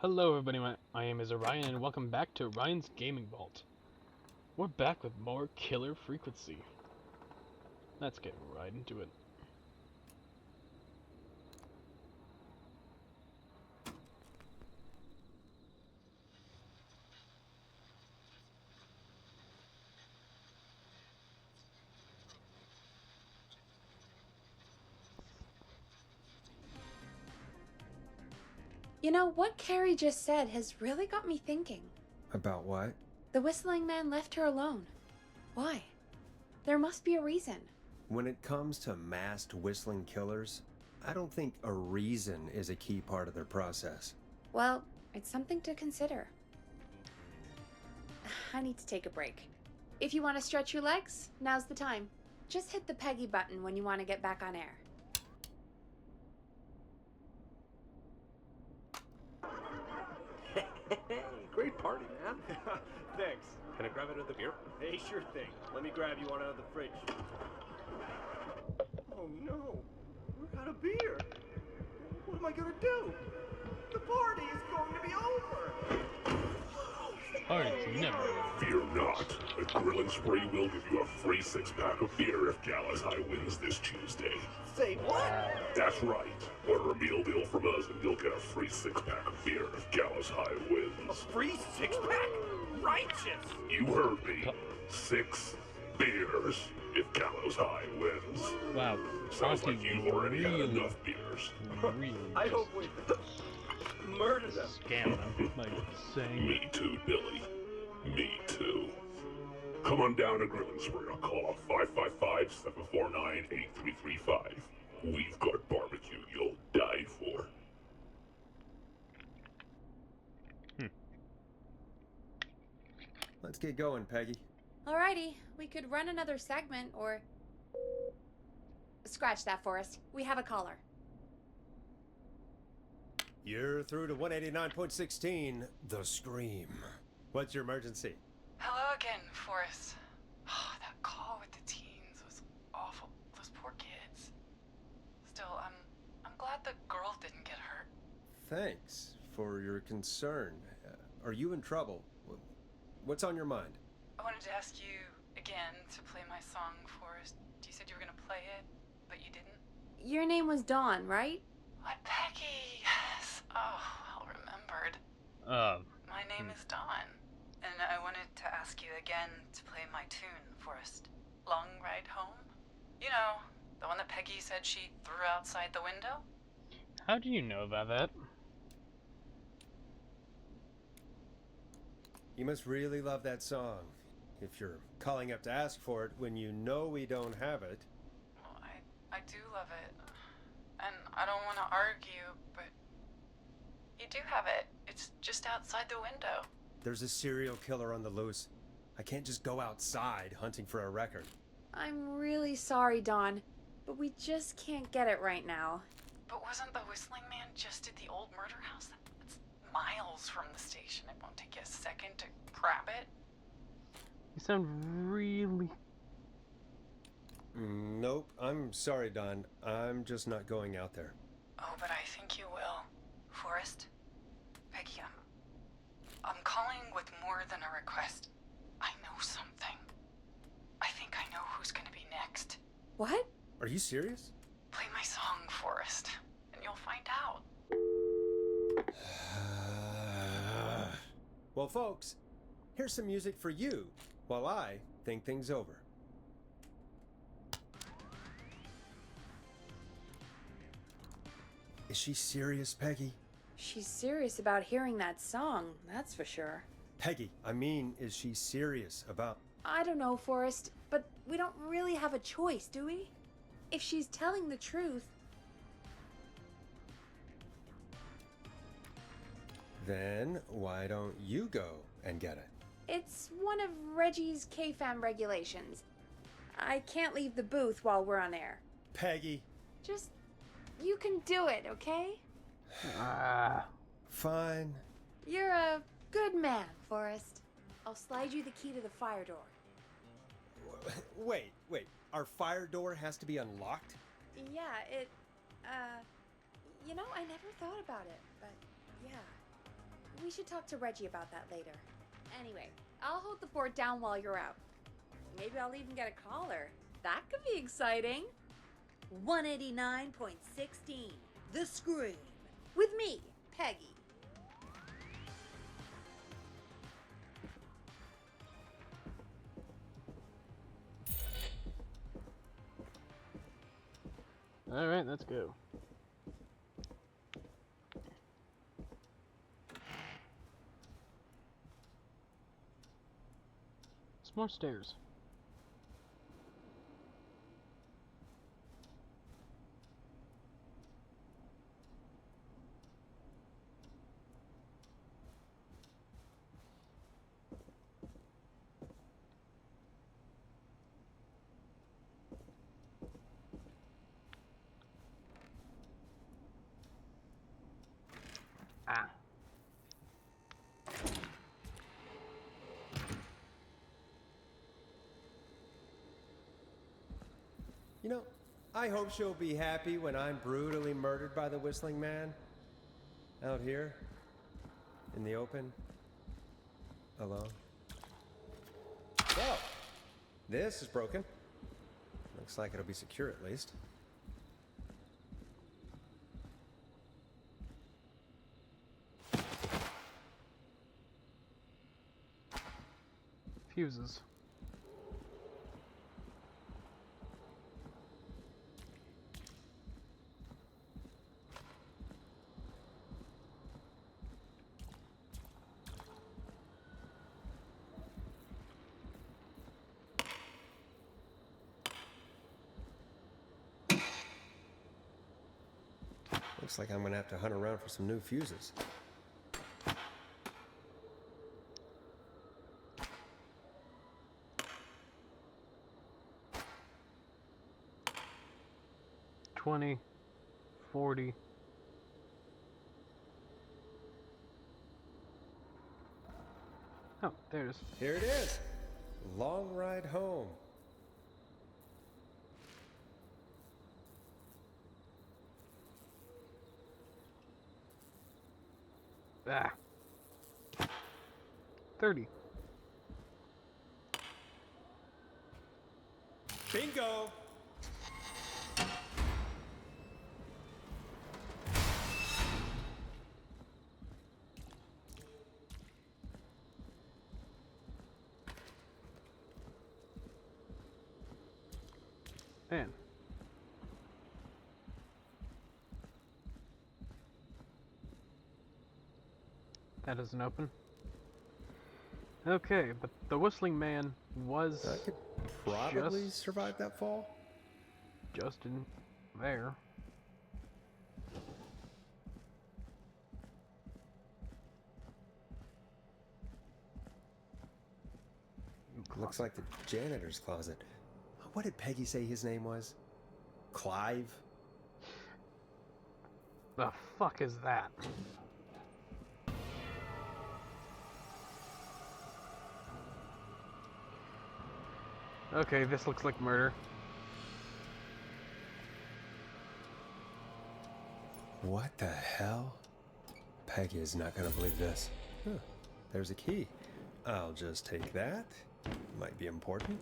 Hello everybody, my name is Orion and welcome back to Orion's Gaming Vault. We're back with more Killer Frequency. Let's get right into it. You know, what Carrie just said has really got me thinking. About what? The whistling man left her alone. Why? There must be a reason. When it comes to masked whistling killers, I don't think a reason is a key part of their process. Well, it's something to consider. I need to take a break. If you want to stretch your legs, now's the time. Just hit the Peggy button when you want to get back on air. Hey, great party, man. Thanks. Can I grab another beer? Hey, sure thing. Let me grab you one out of the fridge. Oh no, we're out of beer. What am I gonna do? The party is going to be over. Party's never over. Fear not. A Grilling Spree will give you a free six-pack of beer if Gallus High wins this Tuesday. Say what? That's right. Order a meal deal from us and you'll get a free six-pack of beer if Gallus High A wins. free six-pack? Righteous! You heard me. 6 beers if Gallows High wins. Wow, Sounds like Party's you've already had really, enough beers. really I hope we murder them. scam them, like saying, Me too, Billy. Me too. Come on down to Grilling Spree or call 555-749-8335. We've got barbecue you'll die for. Let's get going, Peggy. Alrighty, we could run another segment or... Scratch that, Forrest. We have a caller. You're through to 189.16, The Scream. What's your emergency? Hello again, Forrest. Oh, that call with the teens was awful. Those poor kids. Still, I'm glad the girl didn't get hurt. Thanks for your concern. Are you in trouble? What's on your mind? I wanted to ask you again to play my song, Forrest. You said you were gonna play it, but you didn't. Your name was Dawn, right? What, Peggy? Yes. Oh, well remembered. My name is Dawn, and I wanted to ask you again to play my tune, Forrest. Long Ride Home? You know, the one that Peggy said she threw outside the window? how do you know about that? You must really love that song. If you're calling up to ask for it when you know we don't have it. Well, I do love it. And I don't want to argue, but you do have it. It's just outside the window. There's a serial killer on the loose. I can't just go outside hunting for a record. I'm really sorry, Dawn, but we just can't get it right now. But wasn't the Whistling Man just at the old murder house? That's miles from the station. It won't take you a second to grab it. You sound really... Nope, I'm sorry, Don. I'm just not going out there. Oh, but I think you will. Forrest? Peggy, I'm calling with more than a request. I know something. I think I know who's gonna be next. What? Are you serious? Play my song, Forrest, and you'll find out. Well, folks, here's some music for you while I think things over. Is she serious, Peggy? She's serious about hearing that song, that's for sure. Peggy, I mean, is she serious about... I don't know, Forrest, but we don't really have a choice, do we? If she's telling the truth... Then why don't you go and get it? It's one of Reggie's K-Fam regulations. I can't leave the booth while we're on air. Peggy. Just... you can do it, okay? Fine. You're a good man, Forrest. I'll slide you the key to the fire door. Wait. Our fire door has to be unlocked? Yeah, it... you know, I never thought about it, but yeah. We should talk to Reggie about that later. Anyway, I'll hold the fort down while you're out. Maybe I'll even get a caller. That could be exciting. 189.16, The Scream. With me, Peggy. Alright, let's go. Some more stairs. Ah. You know, I hope she'll be happy when I'm brutally murdered by the Whistling Man. Out here, in the open, alone. Well, this is broken. Looks like it'll be secure at least. Fuses. Looks like I'm gonna have to hunt around for some new fuses. 20, 40. Oh, there's. Here it is. Long ride home. Ah. 30. Bingo! Man. That doesn't open. Okay, but the Whistling Man was I could probably survive that fall. just in there. Looks like the janitor's closet. What did Peggy say his name was? Clive? The fuck is that? Okay, this looks like murder. What the hell? Peggy is not gonna believe this. Huh. There's a key. I'll just take that. Might be important.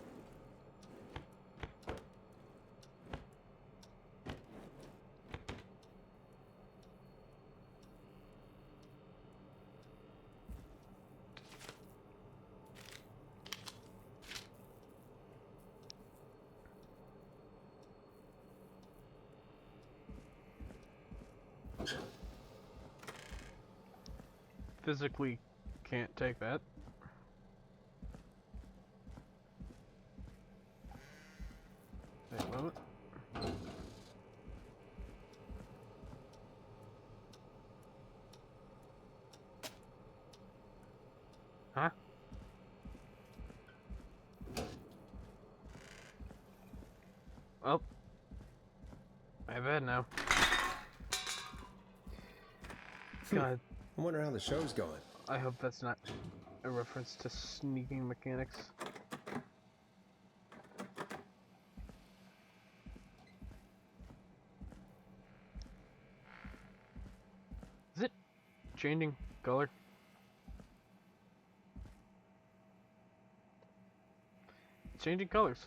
Physically can't take that. Wait a moment. Huh? Well, my bad now. God. I wonder how the show's going. I hope that's not a reference to sneaking mechanics. Is it changing color? It's changing colors.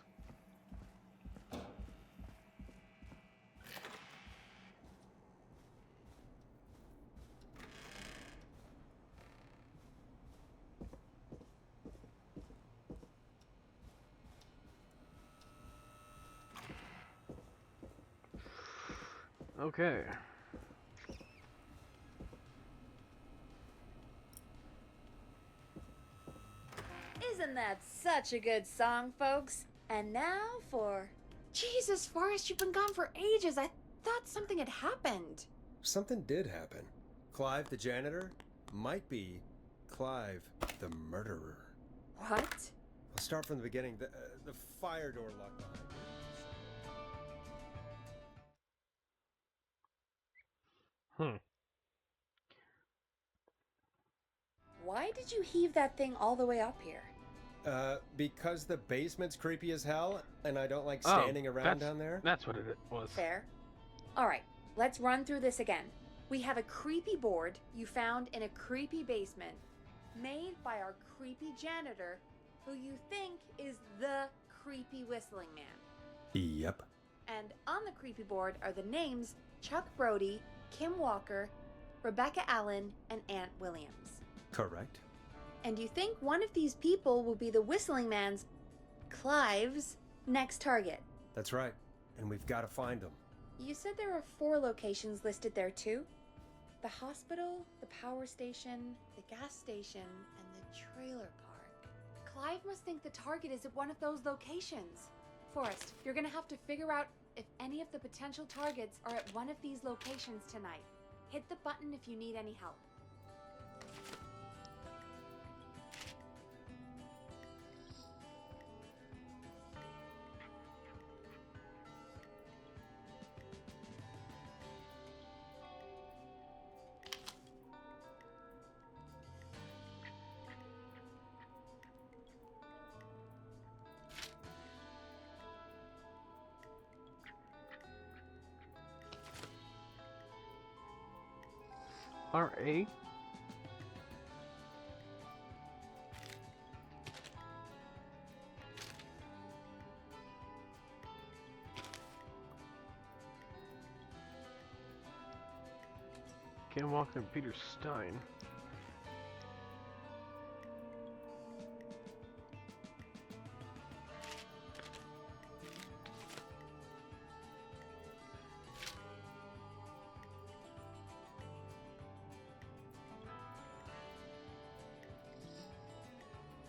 Okay. Isn't that such a good song, folks? And now for... Jesus, Forrest, you've been gone for ages. I thought something had happened. Something did happen. Clive the janitor might be Clive the murderer. What? I'll start from the beginning. The fire door locked behind me. Why did you heave that thing all the way up here? Because the basement's creepy as hell, and I don't like standing around down there. That's what it was. Fair. Alright, let's run through this again. We have a creepy board you found in a creepy basement, made by our creepy janitor, who you think is the creepy whistling man. Yep. And on the creepy board are the names Chuck Brody, Kim Walker, Rebecca Allen, and Aunt Williams. Correct. And you think one of these people will be the whistling man's, Clive's, next target. That's right. And we've got to find them. You said there are 4 locations listed there too? The hospital, the power station, the gas station, and the trailer park. Clive must think the target is at one of those locations. Forrest, you're gonna have to figure out if any of the potential targets are at one of these locations tonight. Hit the button if you need any help. R.A. Kim Walker and Peter Stein.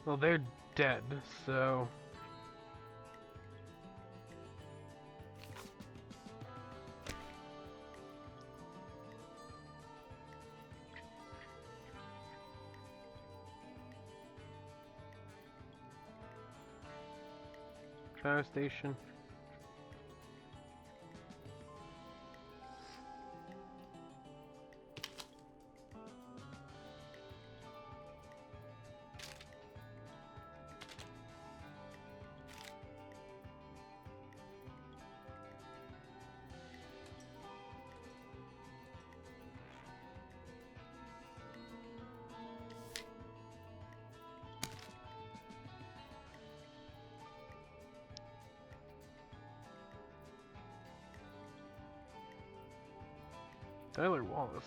Well, they're dead, so... Power station. Tyler Wallace.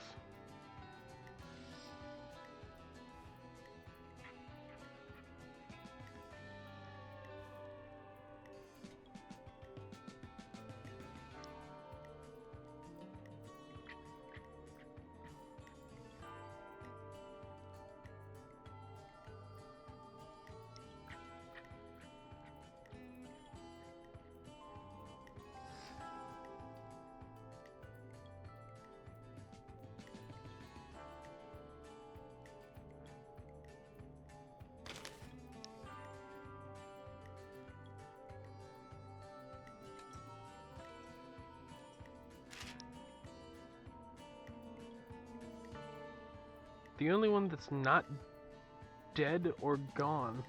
The only one that's not dead or gone.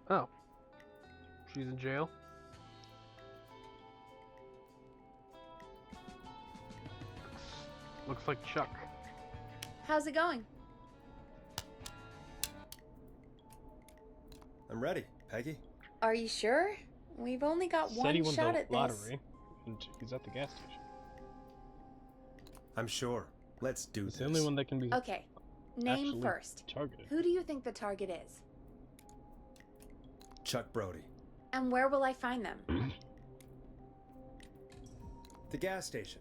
Oh. She's in jail? Looks like Chuck. How's it going? I'm ready, Peggy. Are you sure? We've only got Said he one won shot the at this. lottery, and he's at the gas station. I'm sure. Let's do He's this. the only one that can be Okay, name actually first. targeted. Who do you think the target is? Chuck Brody. And where will I find them? The gas station.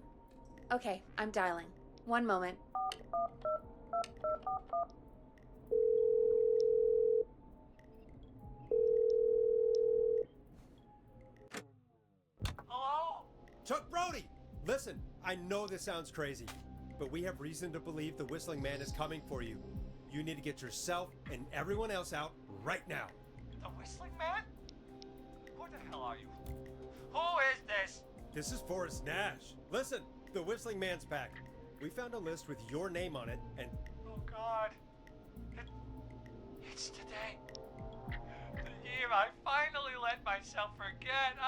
Okay, I'm dialing. One moment. Hello? Chuck Brody! Listen, I know this sounds crazy, but we have reason to believe the Whistling Man is coming for you. You need to get yourself and everyone else out right now. The Whistling Man? Who the hell are you? Who is this? This is Forrest Nash. Listen, the Whistling Man's back. We found a list with your name on it, and Oh God. It's today. The year I finally let myself forget.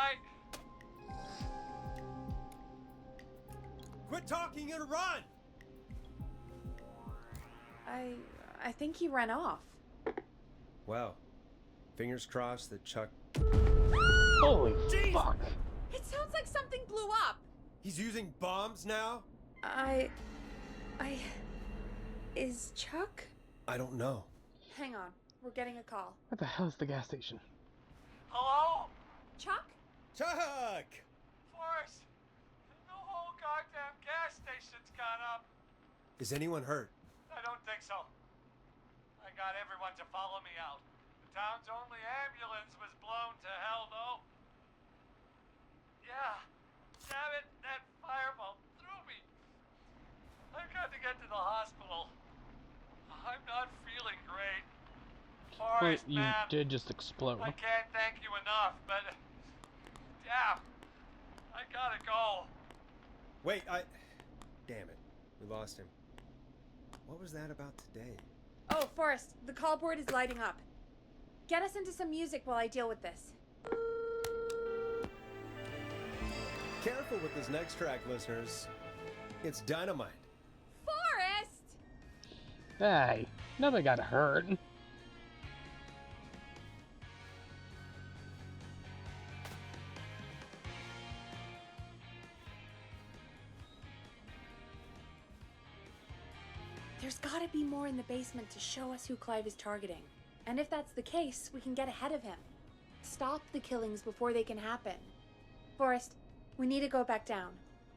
quit talking and run! I think he ran off. Well, fingers crossed that Chuck... Holy Jeez! fuck! It sounds like something blew up. He's using bombs now? Is Chuck? I don't know. Hang on, we're getting a call. What the hell is the gas station? Hello? Chuck? Chuck! Forrest, the whole goddamn gas station's gone up. Is anyone hurt? I don't think so. I got everyone to follow me out. The town's only ambulance was blown to hell, though. Yeah. Damn it, that fireball threw me. I've got to get to the hospital. I'm not feeling great. Wait, Forrest, you man, did just explode. I can't thank you enough, but... yeah, I gotta go. Wait, Damn it. We lost him. What was that about today? Oh, Forrest, the call board is lighting up. Get us into some music while I deal with this. Careful with this next track, listeners. It's dynamite. Forrest! Hey, nobody got hurt. There's gotta be more in the basement to show us who Clive is targeting. And if that's the case, we can get ahead of him. Stop the killings before they can happen. Forrest, we need to go back down.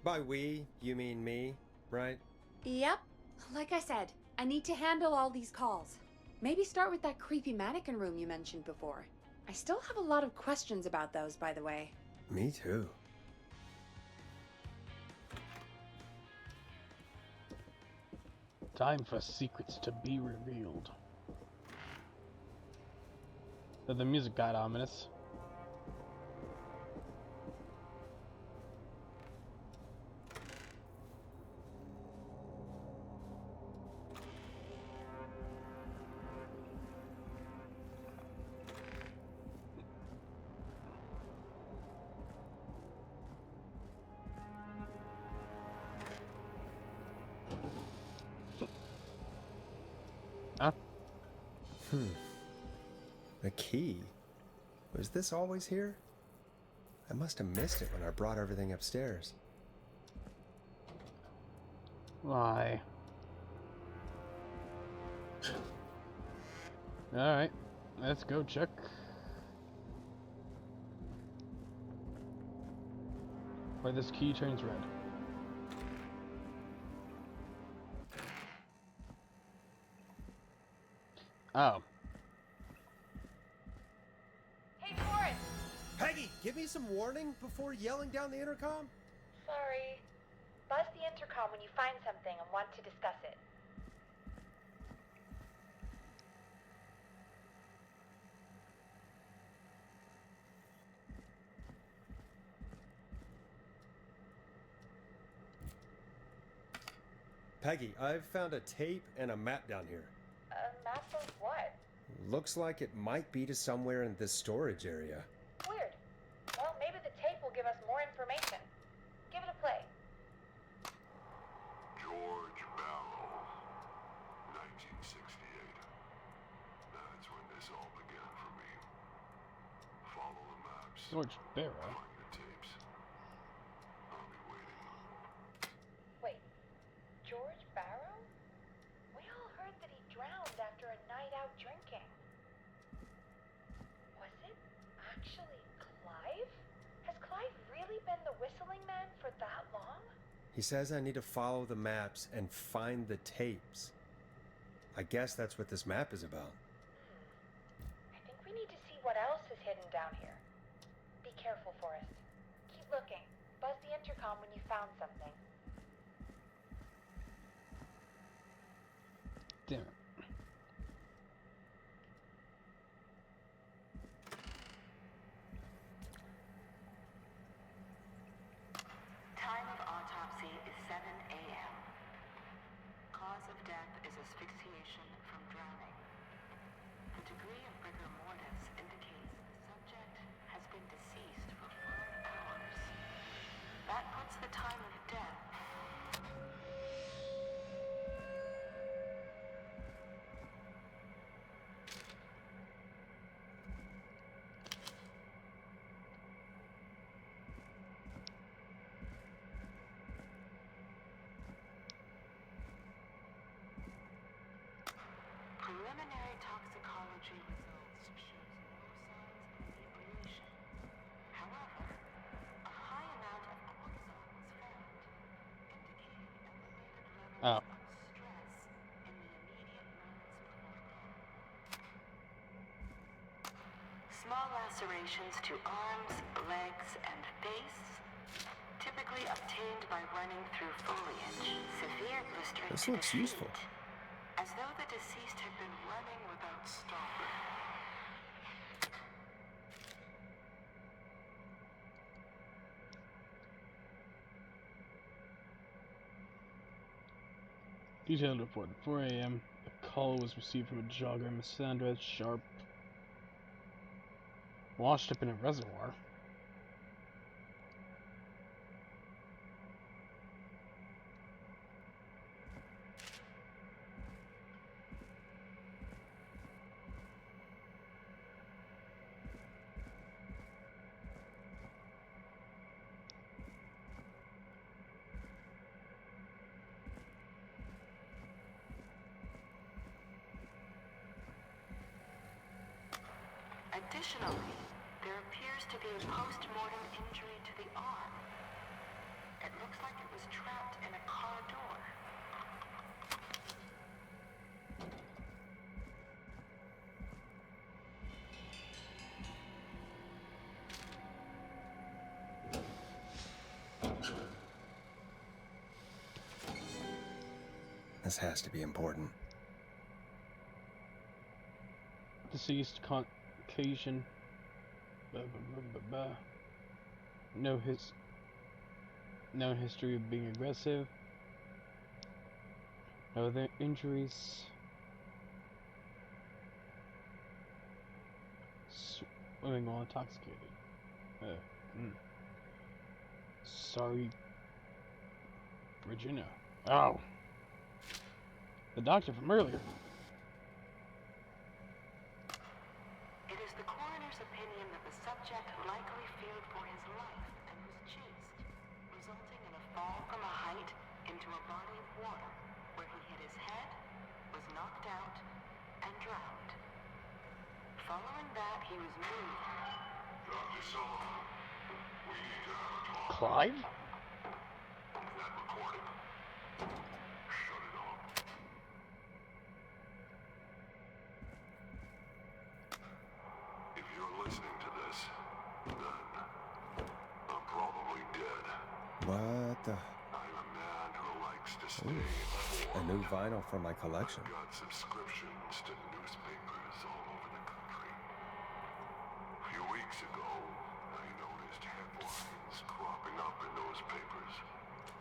By we, you mean me, right? Yep. Like I said, I need to handle all these calls. Maybe start with that creepy mannequin room you mentioned before. I still have a lot of questions about those, by the way. Me too. Time for secrets to be revealed. The music got ominous. Huh? The key? Was this always here? I must have missed it when I brought everything upstairs. Why? Alright, let's go check. Where this key turns red. Oh. Hey, Forrest! Peggy, give me some warning before yelling down the intercom? Sorry. Buzz the intercom when you find something and want to discuss it. Peggy, I've found a tape and a map down here. A map of what? Looks like it might be to somewhere in this storage area. Weird. Well, maybe the tape will give us more information. Give it a play. George Barrow, 1968. That's when this all began for me. Follow the maps. George Barrow? Find the tapes. I'll be waiting. Wait, George Barrow? We all heard that he drowned after a night out drinking. Was it actually Clive? Has Clive really been the Whistling Man for that long? He says I need to follow the maps and find the tapes. I guess that's what this map is about. I think we need to see what else is hidden down here. Be careful, Forrest. Keep looking. Buzz the intercom when you found something. Damn it. Time of autopsy is 7 a.m. Cause of death is asphyxiation from drowning. The degree of rigor mortis indicates the subject has been deceased for 4 hours. That puts the time of death. Preliminary toxicology results shows no signs of inebriation. However, a high amount of cortisol was found, indicating elevated levels of stress in the immediate moments before death. Small lacerations to arms, legs, and face, typically obtained by running through foliage. Severe blistering This to looks the useful. feet, as though the deceased had been running without stopping. Detailed report. 4 a.m. A call was received from a jogger, Miss Sandra Sharp, washed up in a reservoir. Additionally, there appears to be a post-mortem injury to the arm. It looks like it was trapped in a car door. This has to be important. Deceased Caucasian. No history of being aggressive. No other injuries. Swimming while intoxicated. Sorry, Virginia. Oh, the doctor from earlier. It is the coroner's opinion that the subject likely feared for his life and was chased, resulting in a fall from a height into a body of water, where he hit his head, was knocked out, and drowned. Following that, he was moved. Dr. Sullivan, we need to have a talk. Clive? That recording. Shut it off. If you're listening to this, then I'm probably dead. What the? I'm a man who likes to stay A informed. new vinyl from my collection. I've got subscriptions to newspapers all over the country. A few weeks ago, I noticed headlines cropping up in those papers,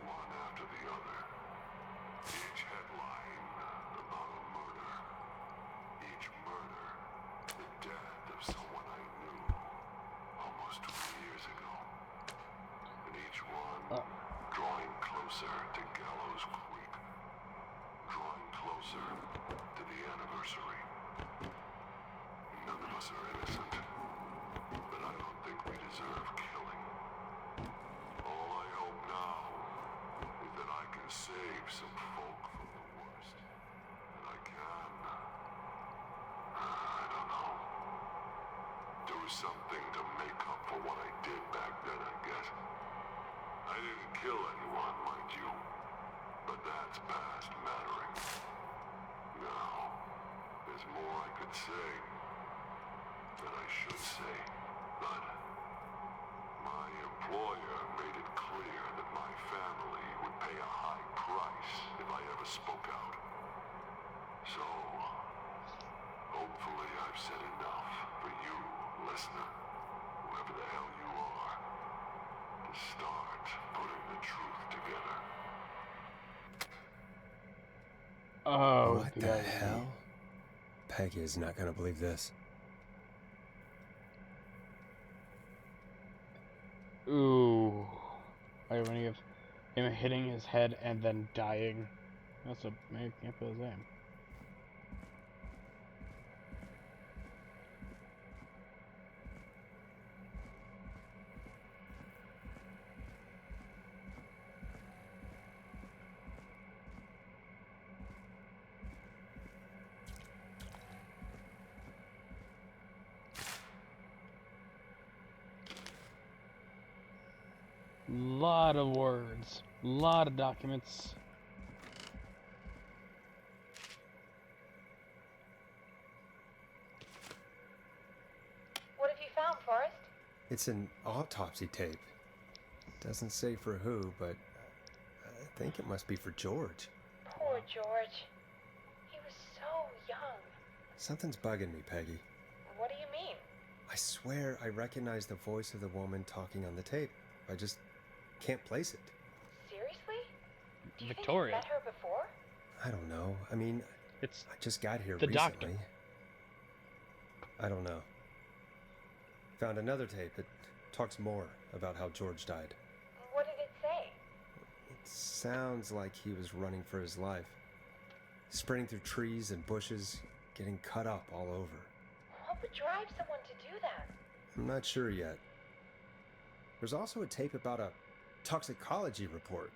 one after the other. Each headline about a murder. Each murder, the death of someone I knew almost 20 years ago. And each one drawing closer to Gallows Creek. do something to make up for what I did back then, I guess. I didn't kill anyone, mind you, but that's past mattering. Now, there's more I could say, that I should say, but my employer made it clear that my family would pay a high price if I ever spoke out. So, hopefully I've said enough for you, listener, whoever the hell you are, to start putting the truth together. Oh, What the hell? Peggy is not gonna believe this. Ooh. Irony of him hitting his head and then dying. That's a maybe can't put his name. Lot of words, lot of documents. What have you found, Forrest? It's an autopsy tape. Doesn't say for who, but I think it must be for George. Poor George. He was so young. Something's bugging me, Peggy. What do you mean? I swear I recognize the voice of the woman talking on the tape. I just can't place it. Seriously? Do you Victoria. think you've met her before? I don't know. I mean, It's I just got here the recently. doctor. I don't know. Found another tape that talks more about how George died. What did it say? It sounds like he was running for his life. Sprinting through trees and bushes, getting cut up all over. What would drive someone to do that? I'm not sure yet. There's also a tape about a toxicology report.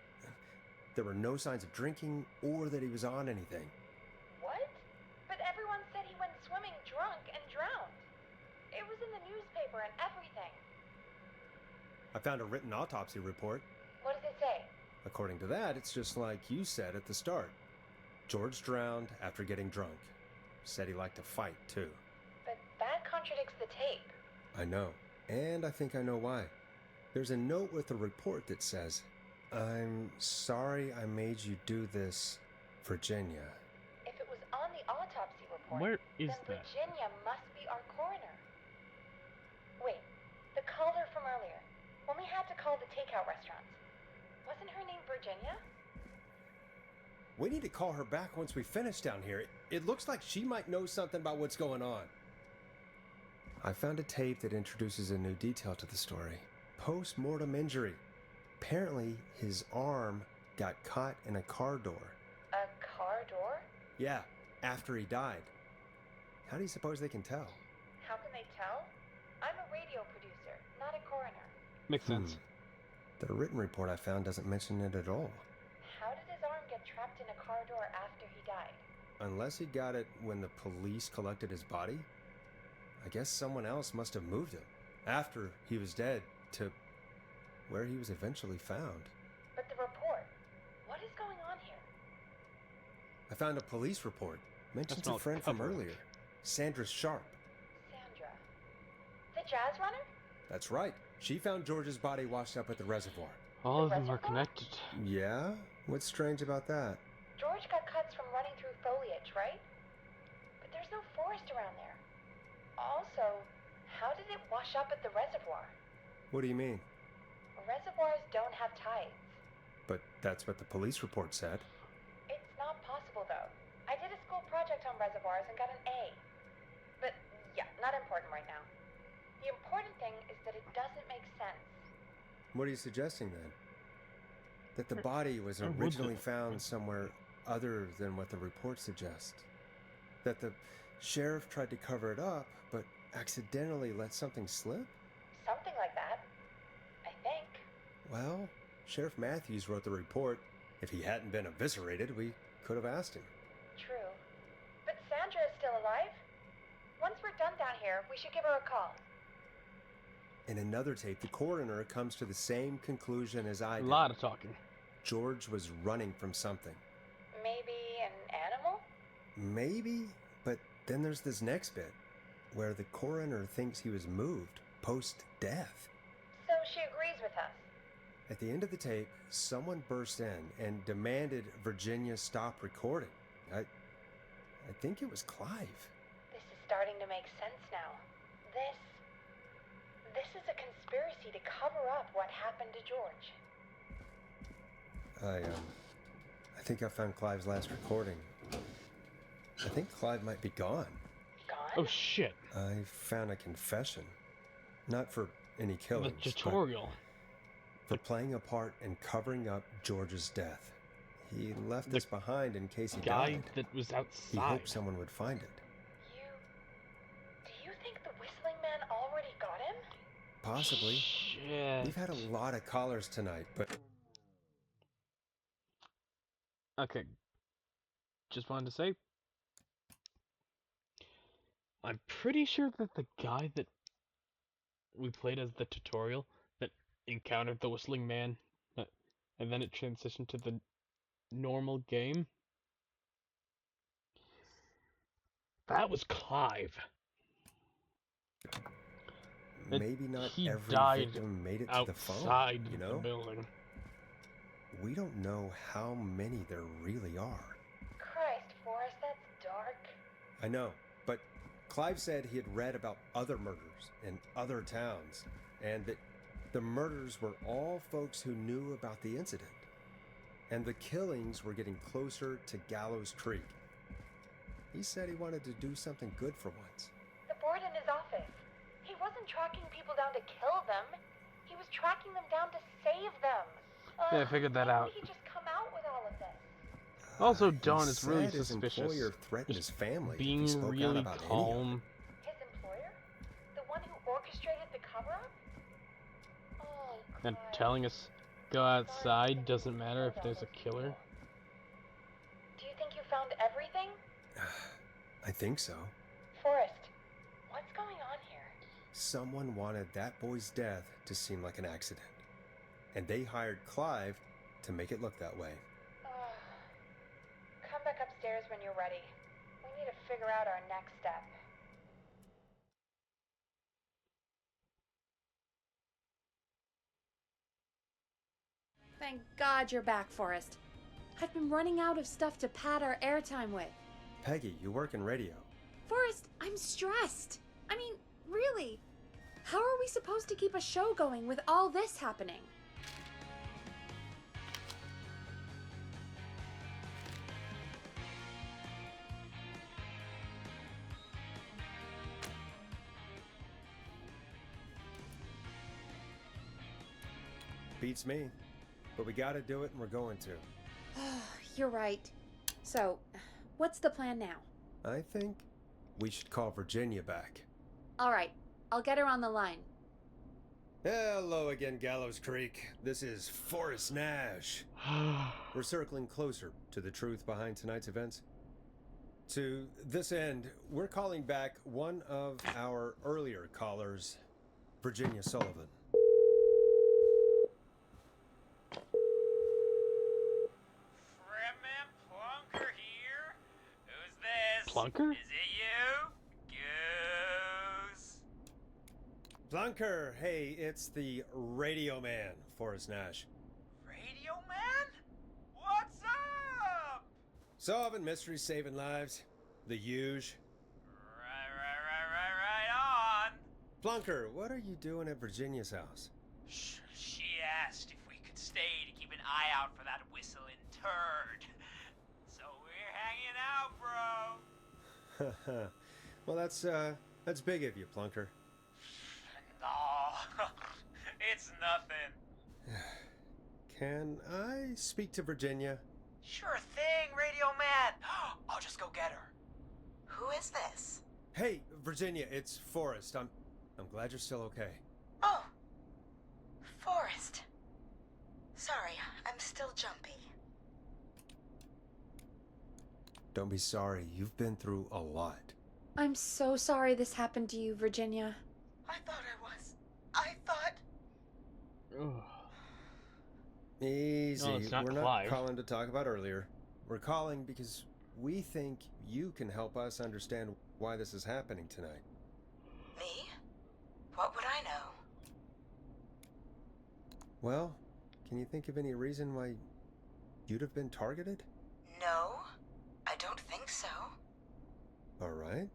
There were no signs of drinking or that he was on anything. What? But everyone said he went swimming drunk and drowned. It was in the newspaper and everything. I found a written autopsy report. What does it say? According to that, it's just like you said at the start. George drowned after getting drunk. Said he liked to fight, too. But that contradicts the tape. I know. And I think I know why. There's a note with the report that says, "I'm sorry I made you do this, Virginia." If it was on the autopsy report, Where is then that? Virginia must be our coroner. Wait, the caller from earlier, when we had to call the takeout restaurants, wasn't her name Virginia? We need to call her back once we finish down here. It looks like she might know something about what's going on. I found a tape that introduces a new detail to the story. Post-mortem injury. Apparently, his arm got caught in a car door. A car door? Yeah, after he died. How do you suppose they can tell? How can they tell? I'm a radio producer, not a coroner. Makes sense. The written report I found doesn't mention it at all. How did his arm get trapped in a car door after he died? Unless he got it when the police collected his body? I guess someone else must have moved him, after he was dead, to where he was eventually found. But the report, what is going on here? I found a police report. Mentions a not friend from coverage. earlier. Sandra Sharp. Sandra. The jazz runner? That's right. She found George's body washed up at the reservoir. All of them are reservoir? connected. Yeah? What's strange about that? George got cuts from running through foliage, right? But there's no forest around there. Also, how did it wash up at the reservoir? What do you mean? Reservoirs don't have tides. But that's what the police report said. It's not possible, though. I did a school project on reservoirs and got an A. But, yeah, not important right now. The important thing is that it doesn't make sense. What are you suggesting then? That the body was Or would originally it? found somewhere other than what the report suggests. That the sheriff tried to cover it up, but accidentally let something slip? Something like that. I think. Well, Sheriff Matthews wrote the report. If he hadn't been eviscerated, we could have asked him. True. But Sandra is still alive? Once we're done down here, we should give her a call. In another tape, the coroner comes to the same conclusion as I A did. lot of talking. George was running from something. Maybe an animal? Maybe, but then there's this next bit where the coroner thinks he was moved post-death. So she agrees with us. At the end of the tape, someone burst in and demanded Virginia stop recording. I think it was Clive. This is starting to make sense now. This is a conspiracy to cover up what happened to George. I think I found Clive's last recording. I think Clive might be gone. Gone? Oh shit. I found a confession. Not for any The killings, but tutorial. for playing a part in covering up George's death. He left this behind in case he Guy died. that was He outside. hoped someone would find it. Do you think the Whistling Man already got him? Possibly. Shit. We've had a lot of callers tonight, but Okay. Just wanted to say, I'm pretty sure that the guy that we played as the tutorial that encountered the Whistling Man, and then it transitioned to the normal game, that was Clive. maybe not he every died victim made it to the phone, outside you the know? building. We don't know how many there really are. Christ, Forrest, that's dark. I know, but Clive said he had read about other murders in other towns, and that the murders were all folks who knew about the incident. And the killings were getting closer to Gallows Creek. He said he wanted to do something good for once. The board in his office. He wasn't tracking people down to kill them. He was tracking them down to save them. Yeah, I figured that Why out. would he just come out with all of this? Also, He Dawn is really said his suspicious. employer threatened Just his family if he being spoke out really about any of it. calm. His employer? The one who orchestrated the cover-up? Oh, And Clive. telling us go outside doesn't matter if there's a killer. Do you think you found everything? I think so. Forrest, what's going on here? Someone wanted that boy's death to seem like an accident. And they hired Clive to make it look that way. Come back upstairs when you're ready. We need to figure out our next step. Thank God you're back, Forrest. I've been running out of stuff to pad our airtime with. Peggy, you work in radio. Forrest, I'm stressed. I mean, really. How are we supposed to keep a show going with all this happening? Beats me. But we gotta do it and we're going to. You're right. So, what's the plan now? I think we should call Virginia back. All right, I'll get her on the line. Hello again, Gallows Creek. This is Forrest Nash. We're circling closer to the truth behind tonight's events. To this end, we're calling back one of our earlier callers, Virginia Sullivan. Fremen Plunker here. Who's this? Plunker? Is it you? Goose. Plunker, hey, it's the Radio Man, Forrest Nash. Radio Man? What's up? Solving mysteries, saving lives. The huge. Right on. Plunker, what are you doing at Virginia's house? She asked if we could stay to keep an eye out for that whistling turd. So we're hanging out, bro. Well, that's big of you, Plunker. No, it's nothing. Can I speak to Virginia? Sure thing, Radio Man. I'll just go get her. Who is this? Hey, Virginia, it's Forrest. I'm glad you're still okay. Oh, Forrest. Sorry, I'm still jumpy. Don't be sorry. You've been through a lot. I'm so sorry this happened to you, Virginia. I thought I was. I thought... Ugh. Easy. No, it's not We're not Clive. calling to talk about earlier. We're calling because we think you can help us understand why this is happening tonight. Me? What would I know? Well, can you think of any reason why you'd have been targeted? No, I don't think so. All right.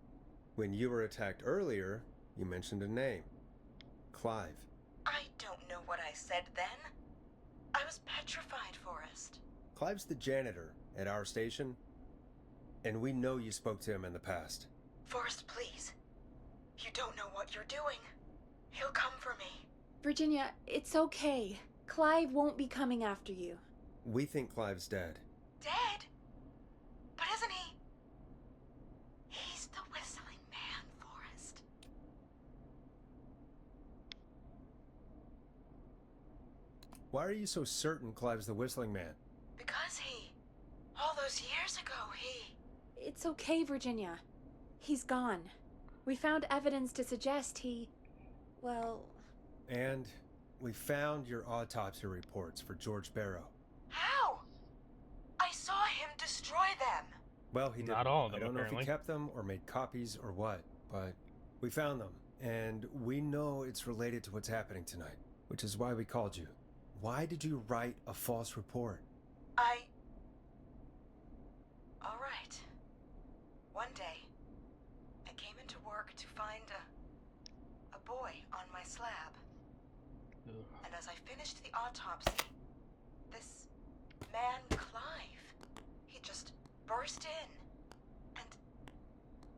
When you were attacked earlier, you mentioned a name. Clive. I don't know what I said then. I was petrified, Forrest. Clive's the janitor at our station, and we know you spoke to him in the past. Forrest, please. You don't know what you're doing. He'll come for me. Virginia, it's okay. Clive won't be coming after you. We think Clive's dead. Dead? But isn't he? He's the whistling man, Forrest. Why are you so certain Clive's the Whistling Man? Because all those years ago, It's okay, Virginia. He's gone. We found evidence to suggest well... And we found your autopsy reports for George Barrow. How? I saw him destroy them. Well, he didn't. Not all of them, I don't know if apparently. he kept them or made copies or what, but we found them. And we know it's related to what's happening tonight, which is why we called you. Why did you write a false report? All right. One day, I came into work to find a boy on my slab. Ugh. And as I finished the autopsy, this man, Clive, he just burst in. And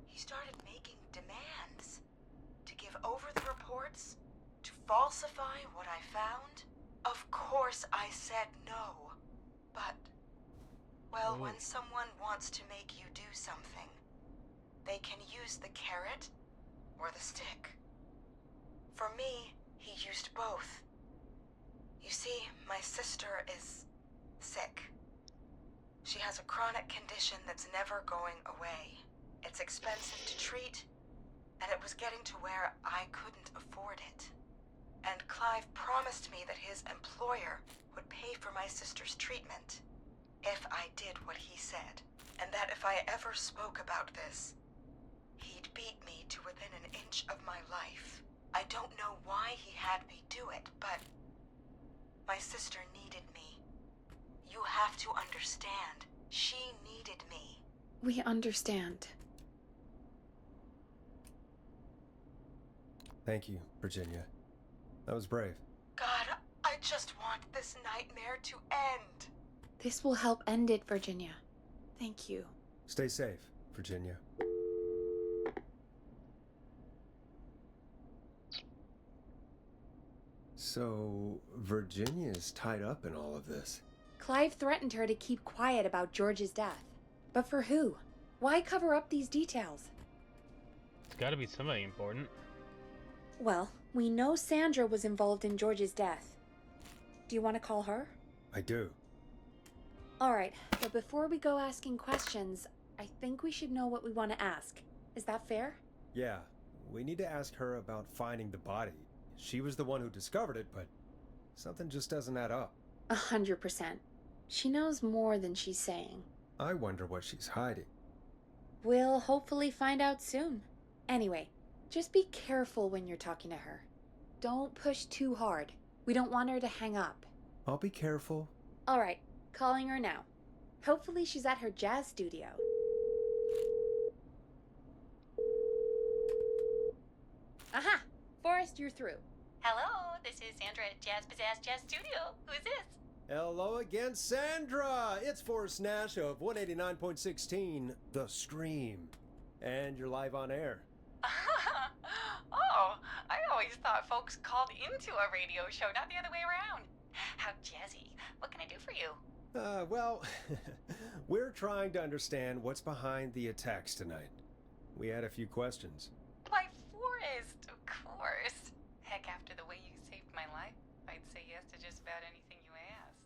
he started making demands to give over the reports, to falsify what I found. Of course I said no. But, well, when someone wants to make you do something, they can use the carrot or the stick. For me, he used both. You see, my sister is sick. She has a chronic condition that's never going away. It's expensive to treat, and it was getting to where I couldn't afford it. And Clive promised me that his employer would pay for my sister's treatment if I did what he said, and that if I ever spoke about this, he'd beat me to within an inch of my life. I don't know why he had me do it, but my sister needed me. You have to understand, she needed me. We understand. Thank you, Virginia. That was brave. God, I just want this nightmare to end. This will help end it, Virginia. Thank you. Stay safe, Virginia. So, Virginia's tied up in all of this. Clive threatened her to keep quiet about George's death. But for who? Why cover up these details? It's gotta be somebody important. Well, we know Sandra was involved in George's death. Do you want to call her? I do. Alright, but before we go asking questions, I think we should know what we want to ask. Is that fair? Yeah, we need to ask her about finding the body. She was the one who discovered it, but something just doesn't add up. 100%. She knows more than she's saying. I wonder what she's hiding. We'll hopefully find out soon. Anyway, just be careful when you're talking to her. Don't push too hard. We don't want her to hang up. I'll be careful. Alright, calling her now. Hopefully she's at her jazz studio. Aha! Forrest, you're through. Hello, this is Sandra at Jazz Pizzazz Jazz Studio. Who is this? Hello again, Sandra! It's Forrest Nash of 189.16, The Stream. And you're live on air. Oh, I always thought folks called into a radio show, not the other way around. How jazzy. What can I do for you? Well, we're trying to understand what's behind the attacks tonight. We had a few questions. Why, Forrest, of course. Heck, after the way you saved my life, I'd say yes to just about anything you asked.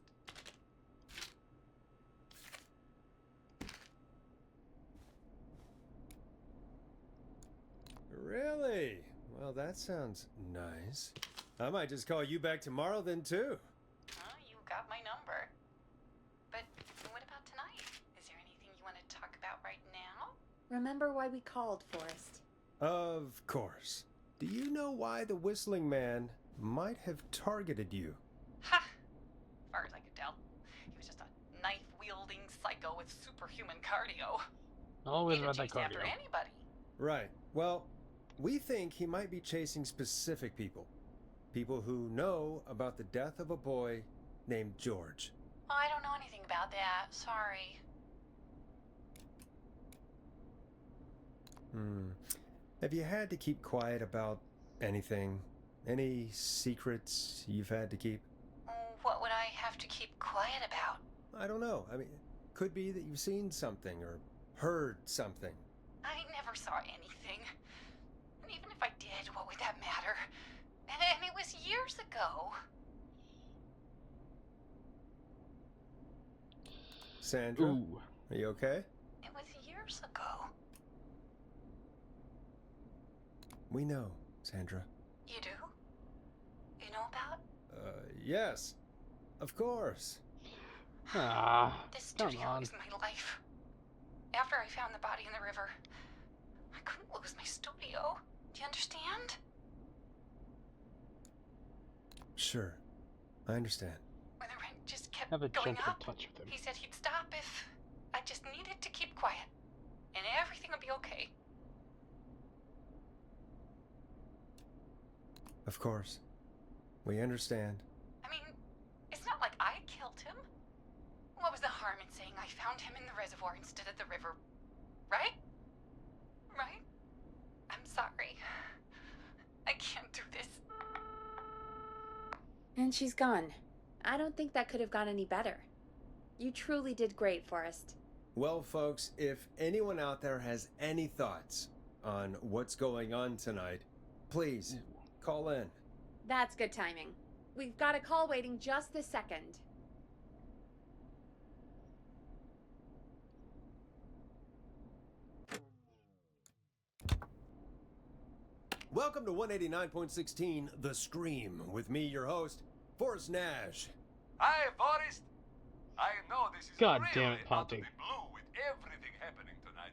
Really? Well, Well, that sounds nice. I might just call you back tomorrow then, too. Oh, you got my number. But what about tonight? Is there anything you want to talk about right now? Remember why we called, Forrest? Of course. Do you know why the Whistling Man might have targeted you? Ha! As far as I could tell, he was just a knife-wielding psycho with superhuman cardio. Always He about could that chase after cardio. anybody. Right. Well, we think he might be chasing specific people. People who know about the death of a boy named George. Oh, I don't know anything about that. Sorry. Have you had to keep quiet about anything? Any secrets you've had to keep? What would I have to keep quiet about? I don't know. I mean, could be that you've seen something or heard something. I never saw anything. And even if I did, what would that matter? And it was years ago. Sandra, Ooh. are you okay? It was years ago. We know, Sandra. You do? You know about? Yes. Of course. Ah, This come studio on. is my life. After I found the body in the river, I couldn't lose my studio. Do you understand? Sure. I understand. When the rent just kept Have a going gentle up, touch with him. he said he'd stop if I just needed to keep quiet. And everything would be okay. Of course. We understand. I mean, it's not like I killed him. What was the harm in saying I found him in the reservoir instead of the river? Right? Right? I'm sorry. I can't do this. And she's gone. I don't think that could have gone any better. You truly did great, Forrest. Well, folks, if anyone out there has any thoughts on what's going on tonight, please call in. That's good timing. We've got a call waiting just this second. Welcome to 189.16 The Scream with me, your host, Forrest Nash. Hi, Forrest. I know this is God really damn it, out of Ponty. the blue with everything happening tonight.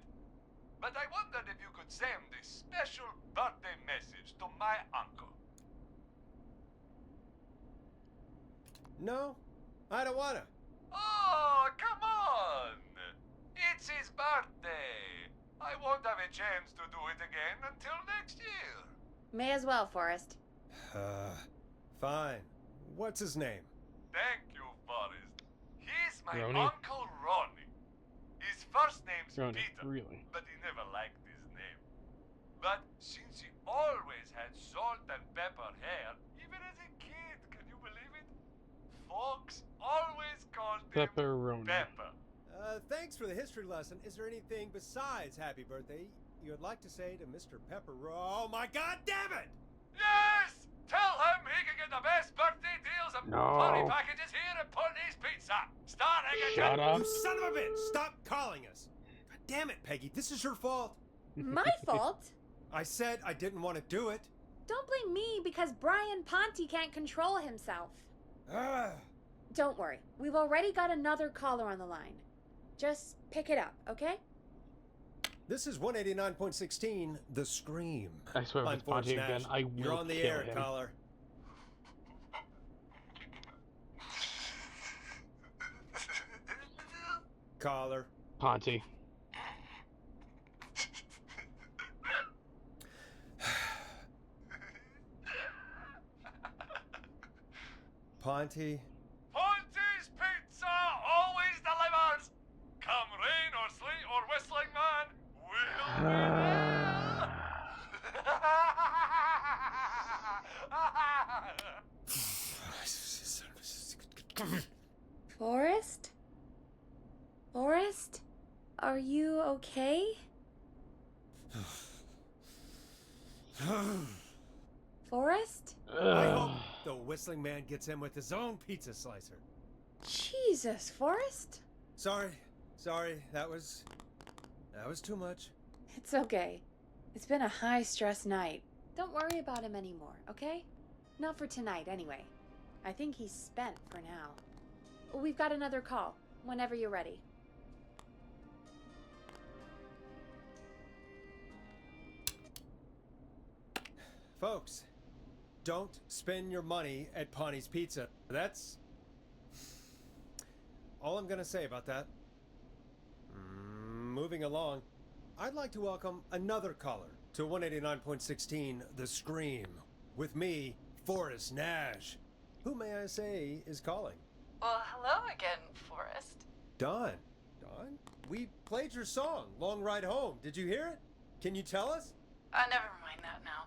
But I wondered if you could send this special birthday message to my uncle. No, I don't wanna. Oh, come on! It's his birthday. I won't have a chance to do it again until next year. May as well, Forrest. Fine. What's his name? Thank you, Forrest. He's my Ronnie? Uncle Ronnie. His first name's Ronnie, Peter, really? but he never liked his name. But since he always had salt and pepper hair, even as a kid, can you believe it? Folks always called him Pepperoni. Pepper. Thanks for the history lesson. Is there anything besides happy birthday you would like to say to Mr. Pepper? Oh my god damn it! Yes! Tell him he can get the best birthday deals and No. party packages here at Putney's Pizza. Starting at Shut up. You son of a bitch! Stop calling us! God damn it, Peggy, this is your fault. My fault? I said I didn't want to do it. Don't blame me because Brian Ponty can't control himself. Ah. Don't worry. We've already got another caller on the line. Just pick it up, okay? This is 189.16 The Scream. I swear if I'm it's Ponty Forrest again, Nash. I will You're on the kill air, him. caller. Caller. Ponty. Ponty. Ponty's Pizza always delivers. Come rain or sleet or whistling man, we'll be there. Forrest? Forrest? Are you okay? Forrest? I hope the Whistling Man gets in with his own pizza slicer. Jesus, Forrest? Sorry, that was too much. It's okay. It's been a high-stress night. Don't worry about him anymore, okay? Not for tonight, anyway. I think he's spent for now. We've got another call, whenever you're ready. Folks, don't spend your money at Pawnee Pizza. That's all I'm gonna say about that. Moving along, I'd like to welcome another caller to 189.16 The Scream. With me, Forrest Nash. Who, may I say, is calling? Well, hello again, Forrest. Don. Don? We played your song, Long Ride Home. Did you hear it? Can you tell us? Never mind that now.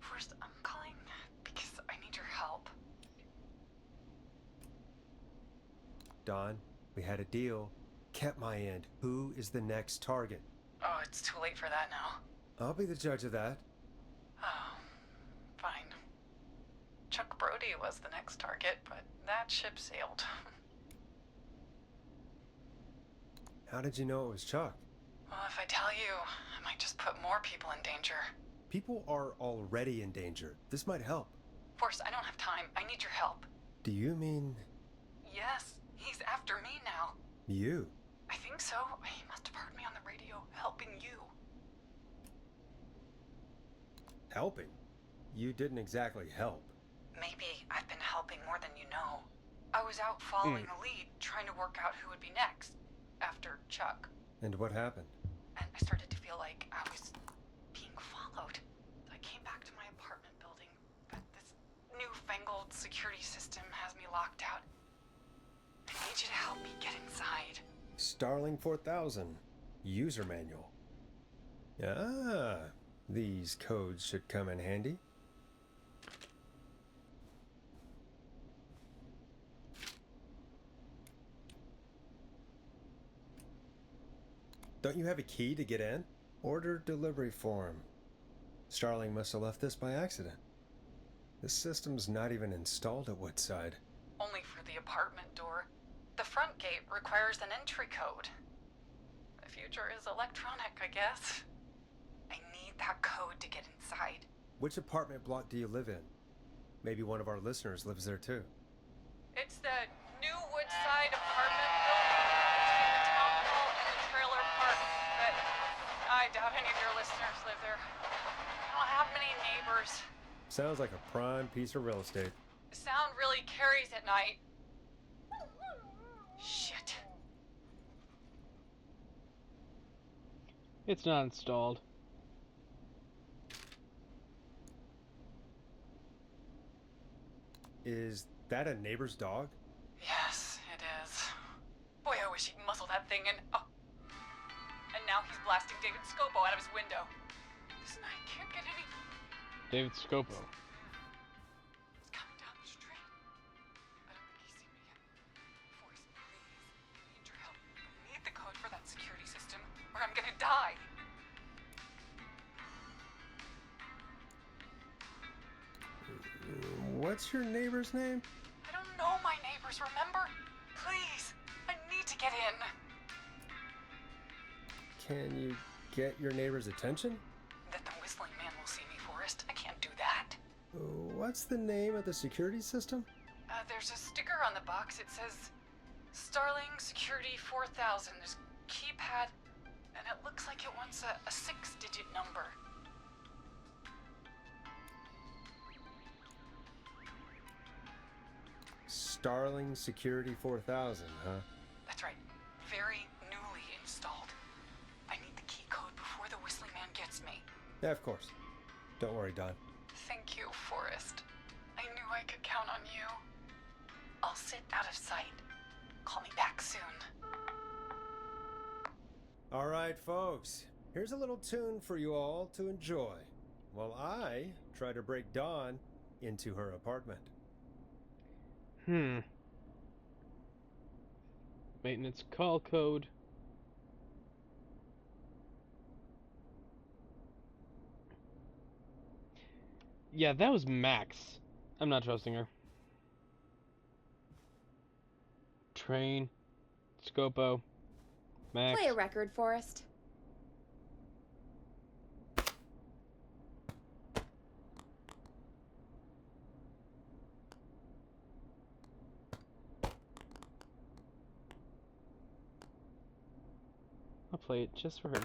Forrest, I'm calling because I need your help. Don, we had a deal. Kept my end. Who is the next target? Oh, it's too late for that now. I'll be the judge of that. Oh, fine. Chuck Brody was the next target, but that ship sailed. How did you know it was Chuck? Well, if I tell you, I might just put more people in danger. People are already in danger. This might help. Forrest, I don't have time. I need your help. Do you mean... Yes, he's after me now. you? I think so. He must have heard me on the radio helping you. Helping? You didn't exactly help. Maybe I've been helping more than you know. I was out following a lead, trying to work out who would be next, after Chuck. And what happened? And I started to feel like I was being followed. I came back to my apartment building, but this newfangled security system has me locked out. I need you to help me get inside. Starling 4000. User manual. Ah, these codes should come in handy. Don't you have a key to get in? Order delivery form. Starling must have left this by accident. This system's not even installed at Woodside. Only for the apartment door. The front gate requires an entry code. The future is electronic, I guess. I need that code to get inside. Which apartment block do you live in? Maybe one of our listeners lives there too. It's the new Woodside apartment building between the town hall and the trailer park, but I doubt any of your listeners live there. I don't have many neighbors. Sounds like a prime piece of real estate. Sound really carries at night. Shit. It's not installed. Is that a neighbor's dog? Yes, it is. Boy, I wish he'd muzzle that thing and... Oh. And now he's blasting David Scopo out of his window. This night can't get any... David Scopo. He's coming down the street. I don't think he's seen me yet. Forrest, please. I need your help. I need the code for that security system, or I'm gonna die. What's your neighbor's name? I don't know my neighbors, remember? Please, I need to get in. Can you get your neighbor's attention? That the Whistling Man will see me, Forrest. I can't do that. What's the name of the security system? There's a sticker on the box. It says Starling Security 4000. There's a keypad, and it looks like it wants a 6-digit number. Starling Security 4000, huh? That's right. Very newly installed. I need the key code before the Whistling Man gets me. Yeah, of course. Don't worry, Don. Thank you, Forrest. I knew I could count on you. I'll sit out of sight. Call me back soon. All right, folks. Here's a little tune for you all to enjoy while I try to break Dawn into her apartment. Maintenance call code. Yeah, that was Max. I'm not trusting her. Train. Scopo. Max. Play a record, Forrest. play it just for her.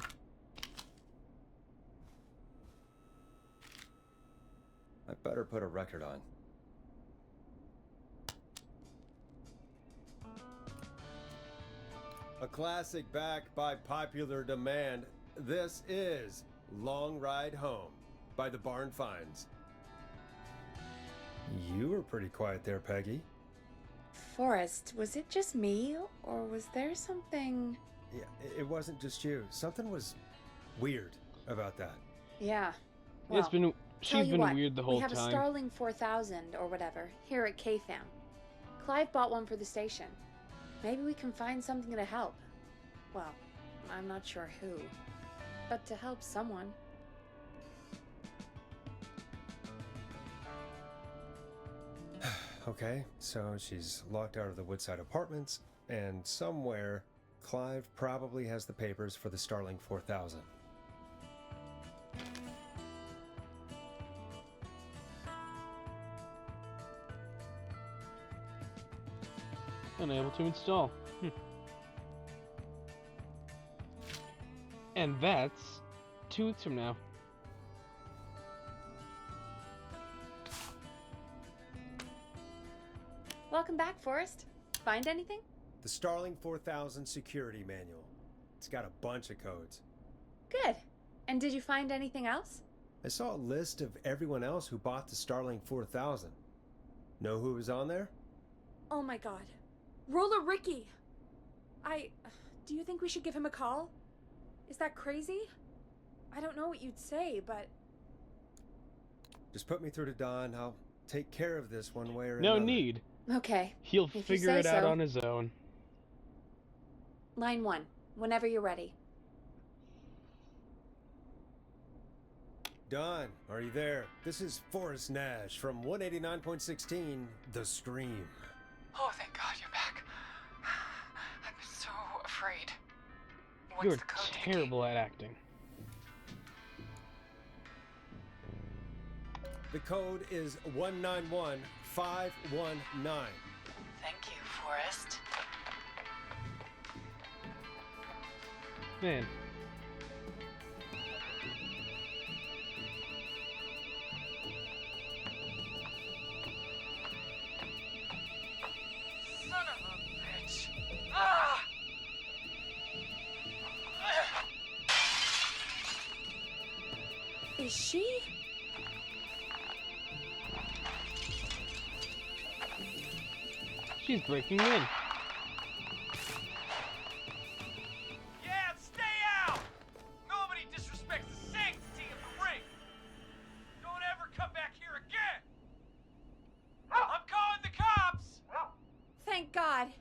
I better put a record on. A classic backed by popular demand. This is Long Ride Home by the Barn Finds. You were pretty quiet there, Peggy. Forrest, was it just me, or was there something... Yeah, it wasn't just you. Something was weird about that. Yeah. It's been... Tell She's you been what, weird the whole we have time. a Starling 4000 or whatever here at KFAM. Clive bought one for the station. Maybe we can find something to help. Well, I'm not sure who, but to help someone. Okay, so she's locked out of the Woodside Apartments, and somewhere Clive probably has the papers for the Starling 4000. Unable to install. And that's 2 weeks from now. Welcome back, Forrest. Find anything? The Starling 4000 security manual. It's got a bunch of codes. Good. And did you find anything else? I saw a list of everyone else who bought the Starling 4000. Know who was on there? Oh my god. Roller Ricky! Do you think we should give him a call? Is that crazy? I don't know what you'd say, but... Just put me through to Don. I'll take care of this one way or No another. need. Okay. He'll If you figure say it out so. on his own. Line 1, whenever you're ready. Don, are you there? This is Forrest Nash from 189.16, The Scream. Oh, thank God you're back. I'm so afraid. What's You're the code, Vicky? terrible at acting. The code is 191519. Thank you, Forrest. Man. Son of a bitch. Ah! Is she? She's breaking in. Yeah, stay out! Nobody disrespects the sanctity of the ring! Don't ever come back here again! I'm calling the cops! Thank God.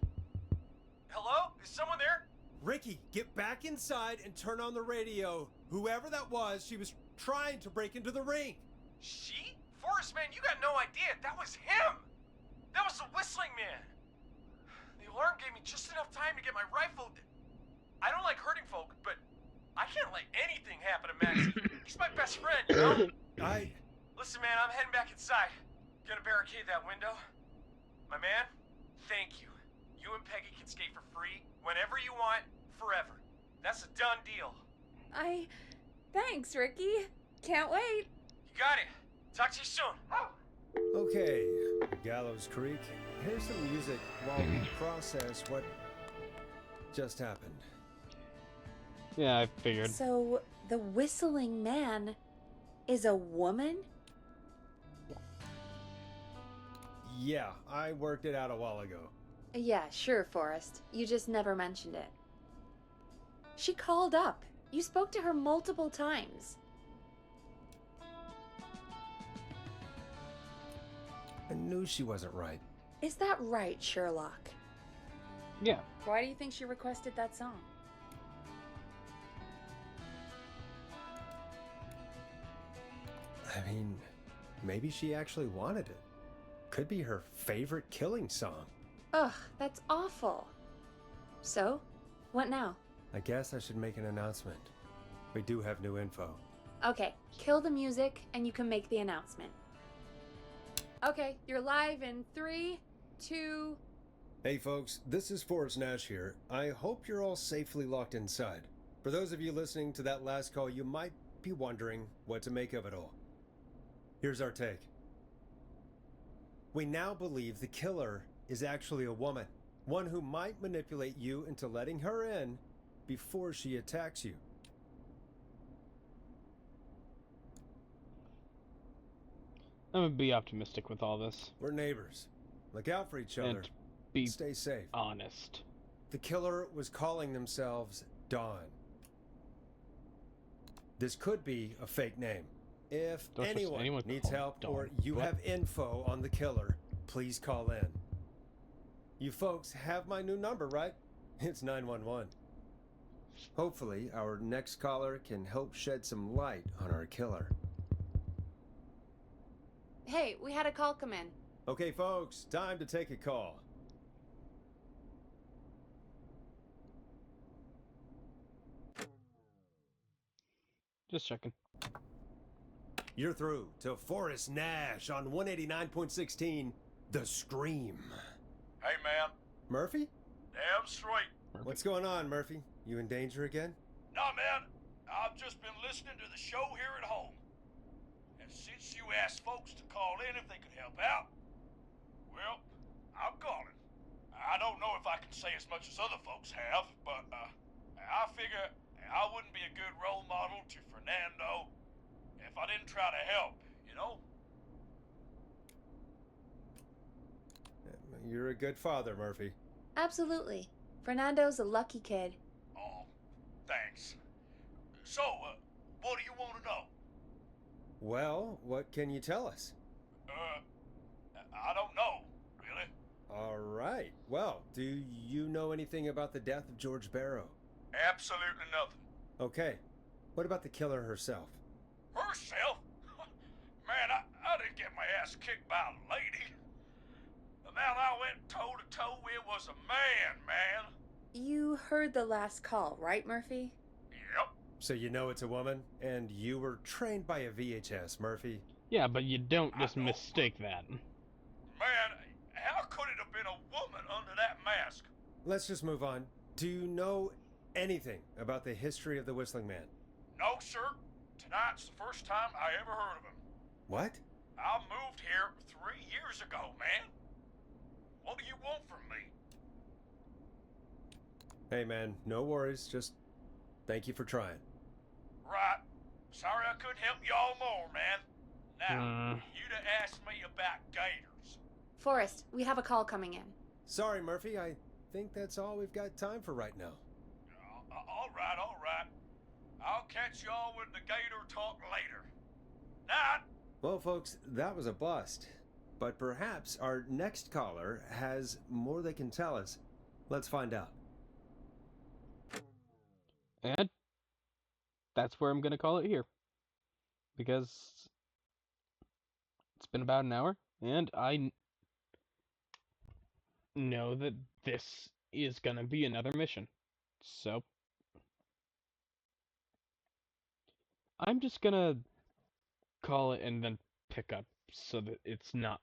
Hello? Is someone there? Ricky, get back inside and turn on the radio. Whoever that was, she was trying to break into the ring. She? Forrest, man, you got no idea. That was him! That was the Whistling Man! The alarm gave me just enough time to get my rifle. I don't like hurting folk, but I can't let anything happen to Maxie. He's my best friend, you know? Listen, man, I'm heading back inside. Gonna barricade that window. My man, thank you. You and Peggy can skate for free whenever you want, forever. That's a done deal. Thanks, Ricky. Can't wait. You got it. Talk to you soon. Okay, Gallows Creek. Here's some music while we process what just happened. Yeah, I figured. So, the Whistling Man is a woman? Yeah, I worked it out a while ago. Yeah, sure, Forrest. You just never mentioned it. She called up. You spoke to her multiple times. I knew she wasn't right. Is that right, Sherlock? Yeah. Why do you think she requested that song? I mean, maybe she actually wanted it. Could be her favorite killing song. Ugh, that's awful. So, what now? I guess I should make an announcement. We do have new info. Okay, kill the music and you can make the announcement. Okay, you're live in 3, 2... Hey folks, this is Forrest Nash here. I hope you're all safely locked inside. For those of you listening to that last call, you might be wondering what to make of it all. Here's our take. We now believe the killer is actually a woman, one who might manipulate you into letting her in before she attacks you. I'm gonna be optimistic with all this. We're neighbors. Look out for each other. And be Stay safe. honest. The killer was calling themselves Dawn. This could be a fake name. If Don't trust anyone anyone needs called help Dawn. or you What? have info on the killer, please call in. You folks have my new number, right? It's 911. Hopefully, our next caller can help shed some light on our killer. Hey, we had a call come in. Okay, folks, time to take a call. Just checking. You're through to Forrest Nash on 189.16, The Scream. Hey, man. Murphy? Damn straight. What's going on, Murphy? You in danger again? Nah, man. I've just been listening to the show here at home. And since you asked folks to call in if they could help out, well, I'm calling. I don't know if I can say as much as other folks have, but I figure I wouldn't be a good role model to Fernando if I didn't try to help, you know? You're a good father, Murphy. Absolutely. Fernando's a lucky kid. Oh, thanks. So, what do you want to know? Well, what can you tell us? I don't know, really. All right. Well, do you know anything about the death of George Barrow? Absolutely nothing. Okay. What about the killer herself? Herself? Man, I didn't get my ass kicked by a lady. The man I went toe-to-toe with was a man. You heard the last call, right, Murphy? Yep. So you know it's a woman, and you were trained by a VHS, Murphy. Yeah, but you don't just mistake that. Man, how could it have been a woman under that mask? Let's just move on. Do you know anything about the history of the Whistling Man? No, sir. Tonight's the first time I ever heard of him. What? I moved here 3 years ago, man. What do you want from me? Hey, man, no worries. Just thank you for trying. Right. Sorry I couldn't help you all more, man. Now, Hmm. you'd have asked me about gators. Forrest, we have a call coming in. Sorry, Murphy. I think that's all we've got time for right now. All right. I'll catch y'all with the gator talk later. Night. Well, folks, that was a bust. But perhaps our next caller has more they can tell us. Let's find out. And that's where I'm gonna call it here. Because it's been about an hour, and I know that this is gonna be another mission. So I'm just gonna call it and then pick up so that it's not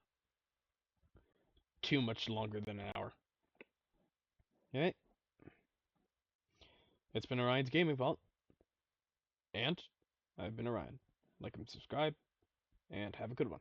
too much longer than an hour. Okay. It's been Orion's Gaming Vault. And I've been Orion. Like and subscribe, and have a good one.